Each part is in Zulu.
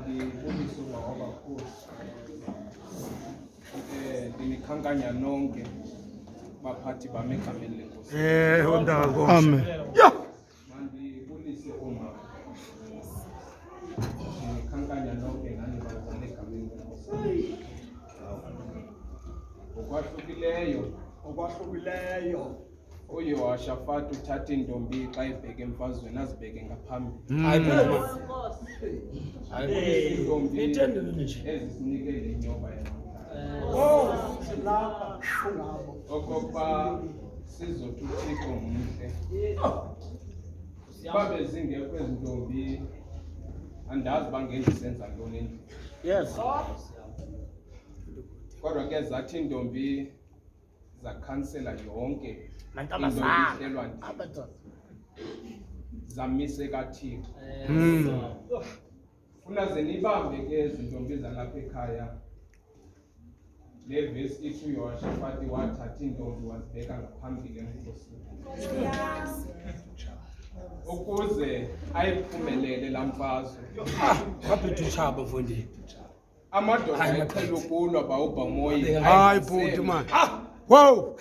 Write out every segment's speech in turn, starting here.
mandibulise ubaba kakhulu. Ndinikhankanya nonke baphathi bami egameni lenkosi. Ondako. Amen. Yeah. Mandibulise umama. Ndinikhankanya nonke nani bazali egameni lenkosi. Okwahlukileyo. UYehoshafati uthatha intombi xa ibheke emfazweni azibeke ngaphambili. Hayi intombi ezisinikele inyoba okokuba sizothi uThixo mhle. Babe zingekho ezi ntombi andazi bangendisenza ntoni endlini. Yes. Kodwa ke zathi intombi zakhansela yonke zamise kaThixo. Funa ze nibambe ke ezi ntombi zalapha ekhaya. Le verse ithi uYehoshafati wathatha intombi wazibeka ngaphambili enkosini. Ukuze ayiphumelele la mfazwe. Kaphethe uThaba mfondini. Amadoda ayaqhela ukulwa bawuba moya. Hayi bhuti man. Wow.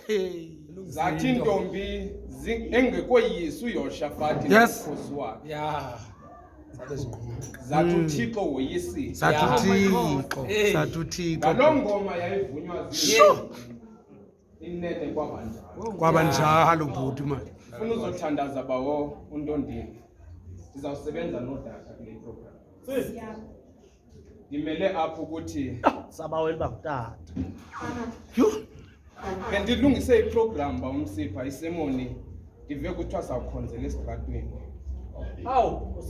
Zathi intombi engekoyisa uYehoshafati nenkosi wakhe. Yeah. Zathi uThixo woyisile. Zathi Uthixo. Ngaloo ngoma yayivunywa inene kwabanjalo bhuti man. Ufuna uzothandaza bawo uNtondini. Sizawusebenza nodata kule program. Ngimele apho ukuthi sabaweli bakutata. Bendilungise iprogram ba umsipha isemoni ndive kuthiwa sawukhonzela esitratweni.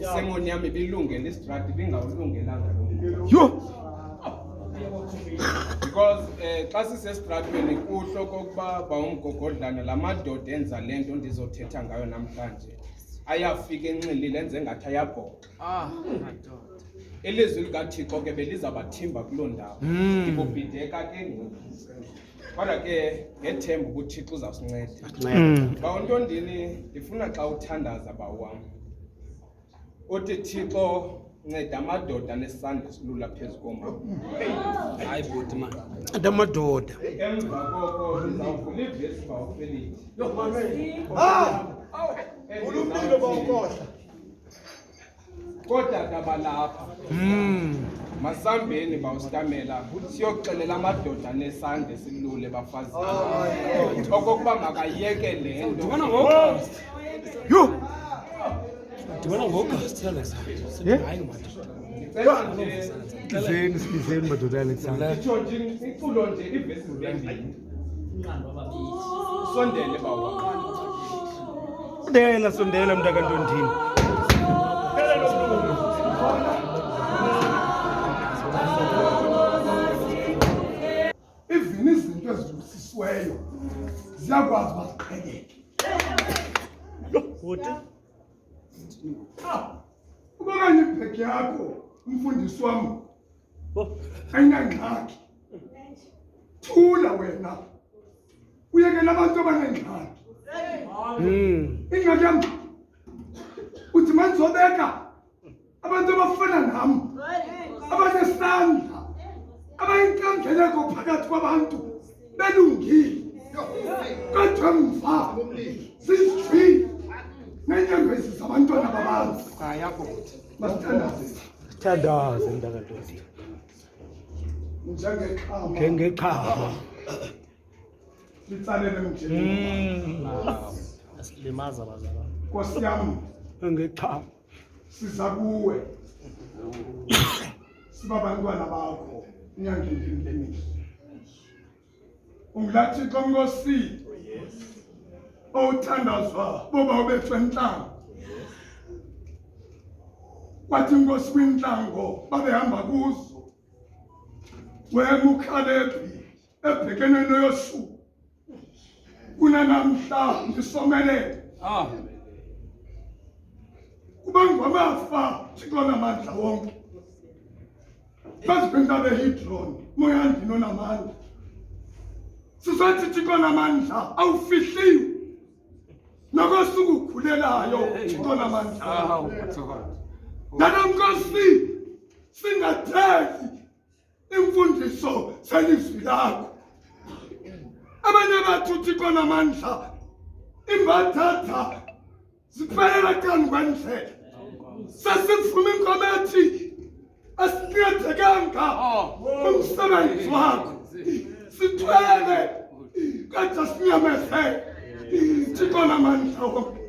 Isemoni yami bilungele istrati bingawulungelanga lo. Because xa sisestratweni kuhlo kokuba bawumgogodlana lamadoda enza lento ndizothetha ngayo namhlanje ayafika enxilile enze ngathi ayabhoka. Ilizwi likaThixo ke belizabathimba kuloo ndawo. Ibobhideka ke ngoku. Kodwa ke ngethemba ukuthi uThixo uzawusinceda. Ba uNtondini ndifuna xa uthandaza bawam. Uthi Thixo nceda amadoda nesandla silula phezulu komama. Hayi bhuti man. Amadoda. Emva koko ndizawuvula ivesi bawuFelix. Ulumile bawukohla. Kodwa kabalapha. Masambeni bawustamela siyoxelela amadoda nesandla silule bafazini. Okokuba makayeke le nto. Ndibona ngoAugust. Yo. Ndibona ngoAugust Alex. Hayi madoda. Sizeni madoda Alexander. Itsho nje iculo nje ivesi zimbili. Sondele bawa. Sondela mntaka Ntondini. Even izinto ezidlulisisiweyo ziyakwazi baziqhekeke. Futhi Ukokanye ibheki yakho umfundisi wami ayinangxaki. Thula wena. Uyekela abantu abanengxaki. Ingxaki yami uthi manizobeka abantu abafana nami abanesandla abayinkangeleko phakathi kwabantu belungile. Kodwa mva sizwi nenyembezi zabantwana babanzi. Masithandaze. Thandaze mntaka Ntondini. Njengeqhama. Litsalele mjeni. asilimaza abazalwane. Nkosi yami Ngeqhama. siza kuwe. Siba bantwana bakho inyangeni lemihle. Unglathi kongosi. Othandazwa boba ubethwe inhlango. Kwathi inkosi kwinhlango babehamba kuzo. Wena uKhalebi ebhekene noYoshuwa. Kuna namhla ngisomelele. Kuba ngamafa Thixo namandla wonke. Baziphinda beHedron moya ndino namandla. Sisathi Thixo namandla awufihliwe. Nokosukukhulelayo Thixo namandla. Nana Nkosi singatheki imfundiso selizwi lakho. Abanye bathu Thixo namandla imbathatha ziphelela kanti kwendlela. Sasifuna inkomethi asincedekanga umsebenzi wakho. Sithwele kade sinyamezele. Thixo namandla wonke.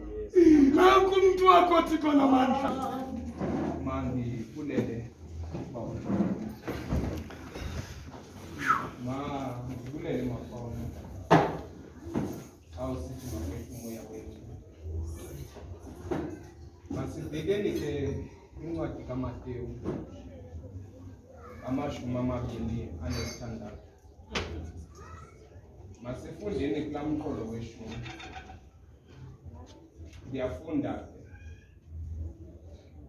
Nanku umuntu wakho Thixo namandla. Mandi kulele bawo. Kulele mafona. Awusithi umoya wethu. Masibhekeni ke incwadi kaMateyu. Amashumi amabili anesithandathu. Masifundeni kula mqolo weshumi. Ngiyafunda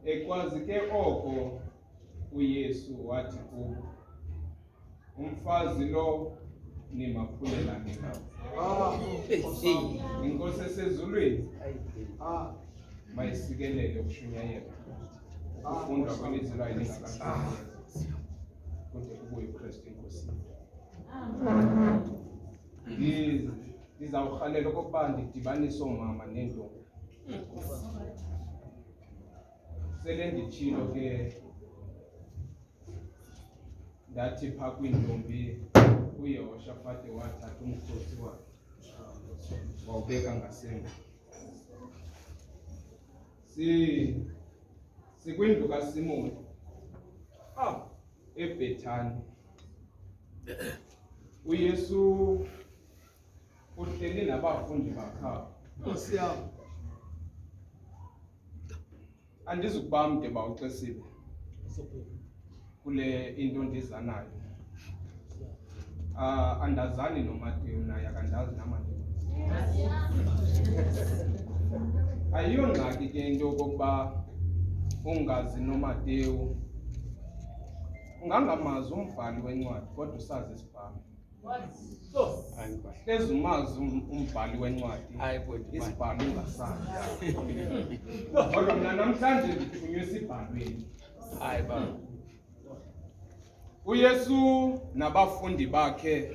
ekwazi ke oko uYesu wathi kubo, umfazi lo nimaphulelane nawo. Inkosi esezulwini mayisikelele ukushunyayela ukufundwa kwelizwi layo lingakaqali kude kubuye uKristu Inkosi. Ngizawuhalela okokuba ndidibanise omama nentombi. Sele nditshilo ke ndathi phaa kwintombi uYehoshafati wathatha umkhosi wakhe wawubeka ngasemva. Sikwindlu kaSimoni eBhethani. uYesu uhleli nabafundi bakhe. Nkosi yami. Andizukubamde bawuxesile kule into ndizanayo. Andazani noMateyu naye akandazi naMateyu. Ayiyo ngxaki ke into yokokuba ungazi noMateyu. Ungangamazi umbhali wencwadi kodwa usazi isibhalo. Hlezi umazi umbhali wencwadi isibhalo ungasazi. Kodwa mna namhlanje ngithunywe esibhalweni. uYesu nabafundi bakhe